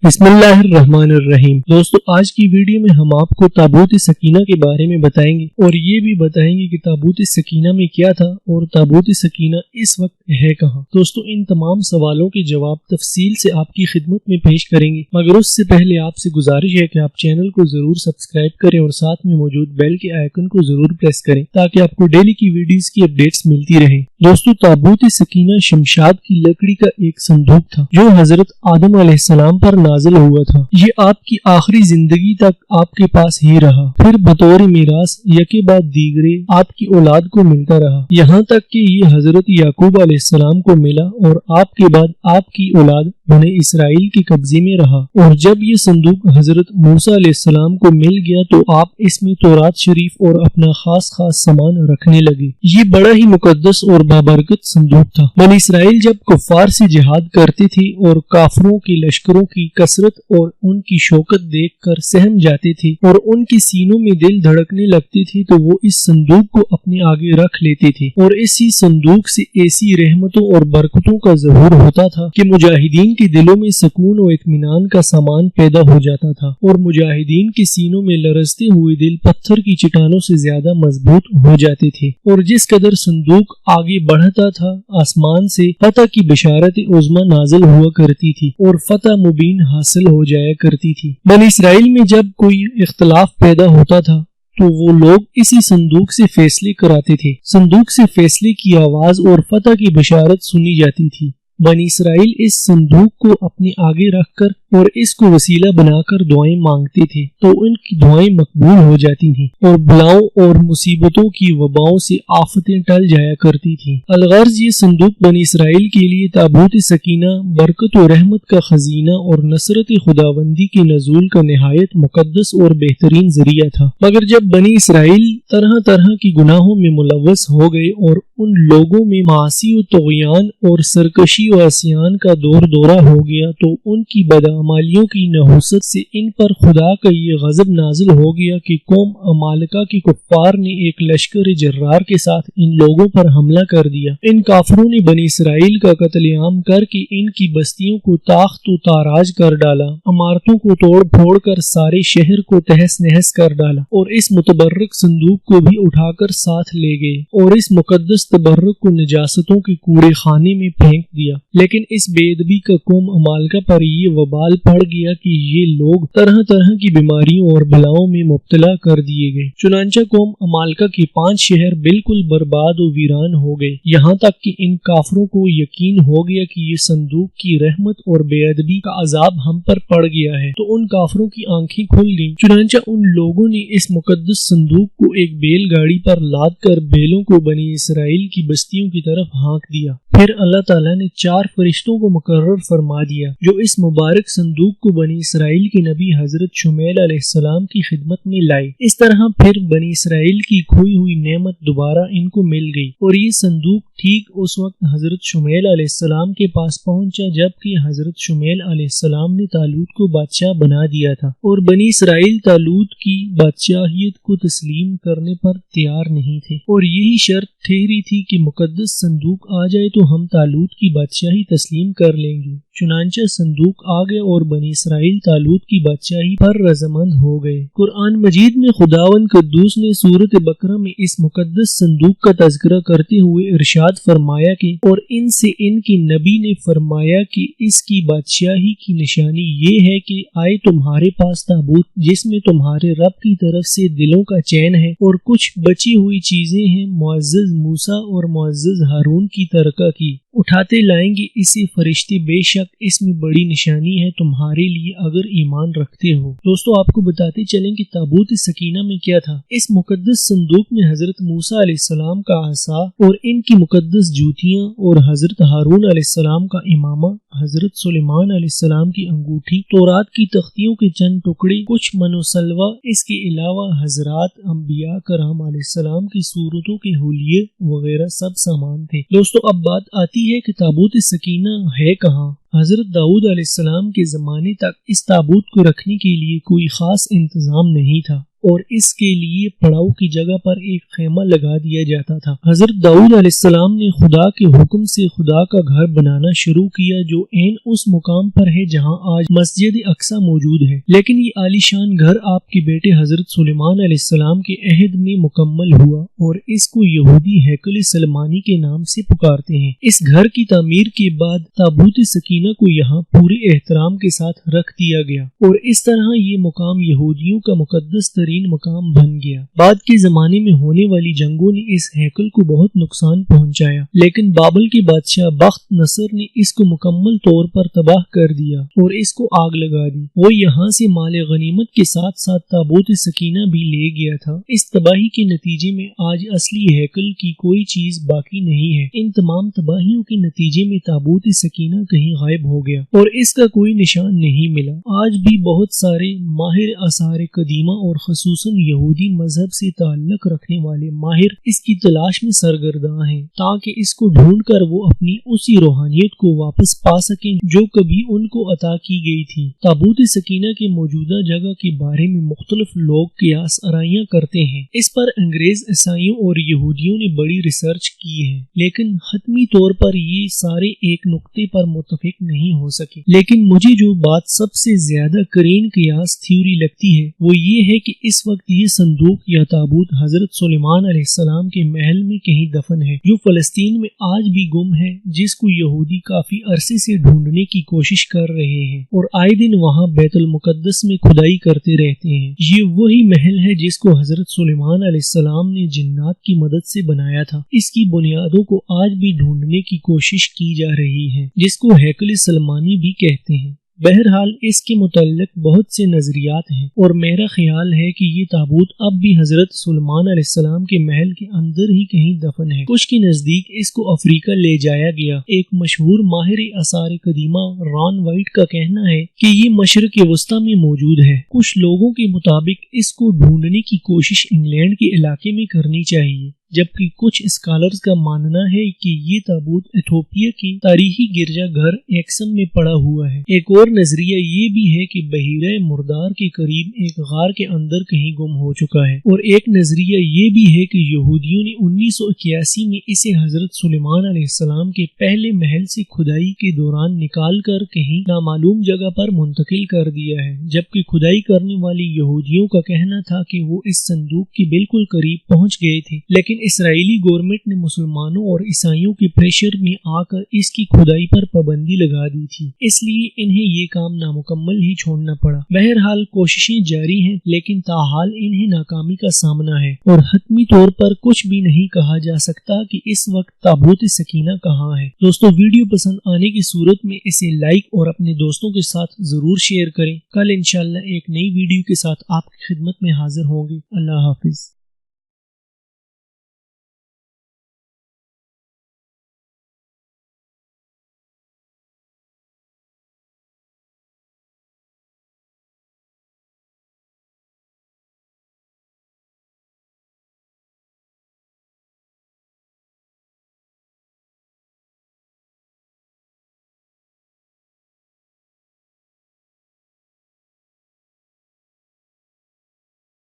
بسم اللہ الرحمن الرحیم۔ دوستو آج کی ویڈیو میں ہم آپ کو تابوت سکینہ کے بارے میں بتائیں گے اور یہ بھی بتائیں گے کہ تابوت سکینہ میں کیا تھا اور تابوت سکینہ اس وقت ہے کہاں۔ دوستو ان تمام سوالوں کے جواب تفصیل سے آپ کی خدمت میں پیش کریں گے، مگر اس سے پہلے آپ سے گزارش ہے کہ آپ چینل کو ضرور سبسکرائب کریں اور ساتھ میں موجود بیل کے آئیکن کو ضرور پریس کریں تاکہ آپ کو ڈیلی کی ویڈیوز کی اپڈیٹس ملتی رہیں۔ دوستو تابوت سکینہ شمشاد کی لکڑی کا ایک صندوق تھا جو حضرت آدم علیہ السلام پر نازل ہوا تھا۔ یہ آپ کی آخری زندگی تک آپ کے پاس ہی رہا، پھر بطور میراث یکے بعد دیگرے آپ کی اولاد کو ملتا رہا، یہاں تک کہ یہ حضرت یعقوب علیہ السلام کو ملا اور آپ کے بعد آپ کی اولاد بنی اسرائیل کے قبضے میں رہا۔ اور جب یہ صندوق حضرت موسیٰ علیہ السلام کو مل گیا تو آپ اس میں تورات شریف اور اپنا خاص سامان رکھنے لگے۔ یہ بڑا ہی مقدس اور بابرکت صندوق تھا۔ بنی اسرائیل جب کفار سے جہاد کرتے تھے اور کافروں کے لشکروں کی کثرت اور ان کی شوکت دیکھ کر سہم جاتے تھے اور ان کے سینوں میں دل دھڑکنے لگتے تھے تو وہ اس صندوق کو اپنے آگے رکھ لیتے تھے، اور اسی صندوق سے ایسی رحمتوں اور برکتوں کا ظہور ہوتا تھا کہ مجاہدین کے دلوں میں سکون و اطمینان کا سامان پیدا ہو جاتا تھا، اور مجاہدین کے سینوں میں لرزتے ہوئے دل پتھر کی چٹانوں سے زیادہ مضبوط ہو جاتے تھے۔ اور جس قدر صندوق آگے بڑھتا تھا آسمان سے فتح کی بشارت عظمی نازل ہوا کرتی تھی اور فتح مبین حاصل ہو جایا کرتی تھی۔ بنی اسرائیل میں جب کوئی اختلاف پیدا ہوتا تھا تو وہ لوگ اسی صندوق سے فیصلے کراتے تھے۔ صندوق سے فیصلے کی آواز اور فتح کی بشارت سنی جاتی تھی۔ بنی اسرائیل اس صندوق کو اپنے آگے رکھ کر اور اس کو وسیلہ بنا کر دعائیں مانگتے تھے تو ان کی دعائیں مقبول ہو جاتی تھیں اور بلاؤں اور مصیبتوں کی وباؤں سے آفتیں ٹل جایا کرتی تھیں۔ الغرض یہ صندوق بنی اسرائیل کے لیے تابوت سکینہ، برکت و رحمت کا خزینہ اور نصرت خداوندی کے نزول کا نہایت مقدس اور بہترین ذریعہ تھا۔ مگر جب بنی اسرائیل طرح طرح کی گناہوں میں ملوث ہو گئے اور ان لوگوں میں معاصی و طغیان اور سرکشی و عصیان کا دورہ ہو گیا تو ان کی بدعمالیوں کی نحوست سے ان پر خدا کا یہ غضب نازل ہو گیا کہ قوم عمالقہ کے کفار نے ایک لشکر جرار کے ساتھ ان لوگوں پر حملہ کر دیا۔ ان کافروں نے بنی اسرائیل کا قتل عام کر کے ان کی بستیوں کو تاخت و تاراج کر ڈالا، عمارتوں کو توڑ پھوڑ کر سارے شہر کو تہس نہس کر ڈالا اور اس متبرک صندوق کو بھی اٹھا کر ساتھ لے گئے اور اس مقدس تبرک کو نجاستوں کے کوڑے خانے میں پھینک دیا۔ لیکن اس بے ادبی کا قوم عمالقہ پر یہ وبال پڑ گیا کہ یہ لوگ طرح طرح کی بیماریوں اور بلاؤں میں مبتلا کر دیے گئے۔ چنانچہ قوم عمالقہ کے 5 شہر بالکل برباد و ویران ہو گئے، یہاں تک کہ ان کافروں کو یقین ہو گیا کہ یہ صندوق کی رحمت اور بے ادبی کا عذاب ہم پر پڑ گیا ہے تو ان کافروں کی آنکھیں کھل گئیں۔ چنانچہ ان لوگوں نے اس مقدس صندوق کو ایک بیل گاڑی پر لاد کر بیلوں کو بنی اسرائیل کی بستیوں کی طرف ہانک دیا۔ پھر اللہ تعالیٰ نے 4 فرشتوں کو مقرر فرما دیا جو اس مبارک صندوق کو بنی اسرائیل کے نبی حضرت شمیل علیہ السلام کی خدمت میں لائے۔ اس طرح پھر بنی اسرائیل کی کھوئی ہوئی نعمت دوبارہ ان کو مل گئی، اور یہ صندوق ٹھیک اس وقت حضرت شمیل علیہ السلام کے پاس پہنچا جبکہ حضرت شمیل علیہ السلام نے طالوت کو بادشاہ بنا دیا تھا، اور بنی اسرائیل طالوت کی بادشاہیت کو تسلیم کرنے پر تیار نہیں تھے، اور یہی شرط ٹھہری تھی کہ مقدس صندوق آ جائے تو ہم طالوت کی بادشاہی تسلیم کر لیں گے۔ چنانچہ صندوق آ گئے اور بنی اسرائیل طالوت کی بادشاہی پر رضامند ہو گئے۔ قرآن مجید میں خداوند قدوس نے سورۃ بقرہ میں اس مقدس صندوق کا تذکرہ کرتے ہوئے ارشاد فرمایا کہ اور ان سے ان کے نبی نے فرمایا کہ اس کی بادشاہی کی نشانی یہ ہے کہ آئے تمہارے پاس تابوت جس میں تمہارے رب کی طرف سے دلوں کا چین ہے اور کچھ بچی ہوئی چیزیں ہیں معزز موسیٰ اور معزز ہارون کی ترکہ کی، اٹھاتے لائیں گے اسے فرشتے، بے شک اس میں بڑی نشانی ہے تمہارے لیے اگر ایمان رکھتے ہو۔ دوستو آپ کو بتاتے چلیں کہ تابوت سکینہ میں کیا تھا۔ اس مقدس صندوق میں حضرت موسیٰ علیہ السلام کا عصا اور ان کی مقدس جوتیاں اور حضرت ہارون علیہ السلام کا امامہ، حضرت سلیمان علیہ السلام کی انگوٹھی، تورات کی تختیوں کے چند ٹکڑے، کچھ منوسلوہ، اس کے علاوہ حضرات انبیاء کرام علیہ السلام کی صورتوں کے حلیے وغیرہ سب سامان تھے۔ دوستو اب بات آتی ہے کہ تابوت سکینہ ہے کہاں۔ حضرت داؤد علیہ السلام کے زمانے تک اس تابوت کو رکھنے کے لیے کوئی خاص انتظام نہیں تھا۔ اور اس کے لیے پڑاؤ کی جگہ پر ایک خیمہ لگا دیا جاتا تھا۔ حضرت داؤد علیہ السلام نے خدا کے حکم سے خدا کا گھر بنانا شروع کیا جو عین اس مقام پر ہے جہاں آج مسجد اقصی موجود ہے، لیکن یہ عالی شان گھر آپ کے بیٹے حضرت سلیمان علیہ السلام کے عہد میں مکمل ہوا اور اس کو یہودی ہیکل سلمانی کے نام سے پکارتے ہیں۔ اس گھر کی تعمیر کے بعد تابوت سکینہ کو یہاں پورے احترام کے ساتھ رکھ دیا گیا اور اس طرح یہ مقام یہودیوں کا مقدس ترین مقام بن گیا۔ بعد کے زمانے میں ہونے والی جنگوں نے اس ہیکل کو بہت نقصان پہنچایا، لیکن بابل کے بادشاہ بخت نصر نے اس کو مکمل طور پر تباہ کر دیا اور اس کو آگ لگا دی۔ وہ یہاں سے مال غنیمت کے ساتھ ساتھ تابوت سکینہ بھی لے گیا تھا۔ اس تباہی کے نتیجے میں آج اصلی ہیکل کی کوئی چیز باقی نہیں ہے۔ ان تمام تباہیوں کے نتیجے میں تابوت سکینہ کہیں غائب ہو گیا اور اس کا کوئی نشان نہیں ملا۔ آج بھی بہت سارے ماہر آثار قدیمہ اور خصوصاً یہودی مذہب سے تعلق رکھنے والے ماہر اس کی تلاش میں سرگرداں ہیں تاکہ اس کو ڈھونڈ کر وہ اپنی اسی روحانیت کو واپس پا سکیں جو کبھی ان کو عطا کی گئی تھی۔ تابوت سکینہ کے موجودہ جگہ کے بارے میں مختلف لوگ قیاس آرائیاں کرتے ہیں۔ اس پر انگریز عیسائیوں اور یہودیوں نے بڑی ریسرچ کی ہے، لیکن حتمی طور پر یہ سارے ایک نقطے پر متفق نہیں ہو سکے۔ لیکن مجھے جو بات سب سے زیادہ کرین قیاس تھیوری لگتی ہے وہ یہ ہے کہ اس وقت یہ صندوق یا تابوت حضرت سلیمان علیہ السلام کے محل میں کہیں دفن ہے جو فلسطین میں آج بھی گم ہے، جس کو یہودی کافی عرصے سے ڈھونڈنے کی کوشش کر رہے ہیں اور آئے دن وہاں بیت المقدس میں کھدائی کرتے رہتے ہیں۔ یہ وہی محل ہے جس کو حضرت سلیمان علیہ السلام نے جنات کی مدد سے بنایا تھا۔ اس کی بنیادوں کو آج بھی ڈھونڈنے کی کوشش کی جا رہی ہے، جس کو ہیکل سلمانی بھی کہتے ہیں۔ بہرحال اس کے متعلق بہت سے نظریات ہیں اور میرا خیال ہے کہ یہ تابوت اب بھی حضرت سلیمان علیہ السلام کے محل کے اندر ہی کہیں دفن ہے۔ کچھ کے نزدیک اس کو افریقہ لے جایا گیا۔ ایک مشہور ماہر آثار قدیمہ ران وائٹ کا کہنا ہے کہ یہ مشرق وسطی میں موجود ہے۔ کچھ لوگوں کے مطابق اس کو ڈھونڈنے کی کوشش انگلینڈ کے علاقے میں کرنی چاہیے، جبکہ کچھ اسکالرز کا ماننا ہے کہ یہ تابوت ایتھوپیا کی تاریخی گرجا گھر ایکسم میں پڑا ہوا ہے۔ ایک اور نظریہ یہ بھی ہے کہ بحیرہ مردار کے قریب ایک غار کے اندر کہیں گم ہو چکا ہے، اور ایک نظریہ یہ بھی ہے کہ یہودیوں نے 1981 میں اسے حضرت سلیمان علیہ السلام کے پہلے محل سے کھدائی کے دوران نکال کر کہیں نامعلوم جگہ پر منتقل کر دیا ہے، جبکہ کھدائی کرنے والی یہودیوں کا کہنا تھا کہ وہ اس صندوق کے بالکل قریب پہنچ گئے تھے، لیکن اسرائیلی گورنمنٹ نے مسلمانوں اور عیسائیوں کے پریشر میں آ کر اس کی کھدائی پر پابندی لگا دی تھی، اس لیے انہیں یہ کام نامکمل ہی چھوڑنا پڑا۔ بہرحال کوششیں جاری ہیں، لیکن تاحال انہیں ناکامی کا سامنا ہے اور حتمی طور پر کچھ بھی نہیں کہا جا سکتا کہ اس وقت تابوت سکینہ کہاں ہے۔ دوستو، ویڈیو پسند آنے کی صورت میں اسے لائک اور اپنے دوستوں کے ساتھ ضرور شیئر کریں۔ کل انشاءاللہ ایک نئی ویڈیو کے ساتھ آپ کی خدمت میں حاضر ہوں گے۔ اللہ حافظ۔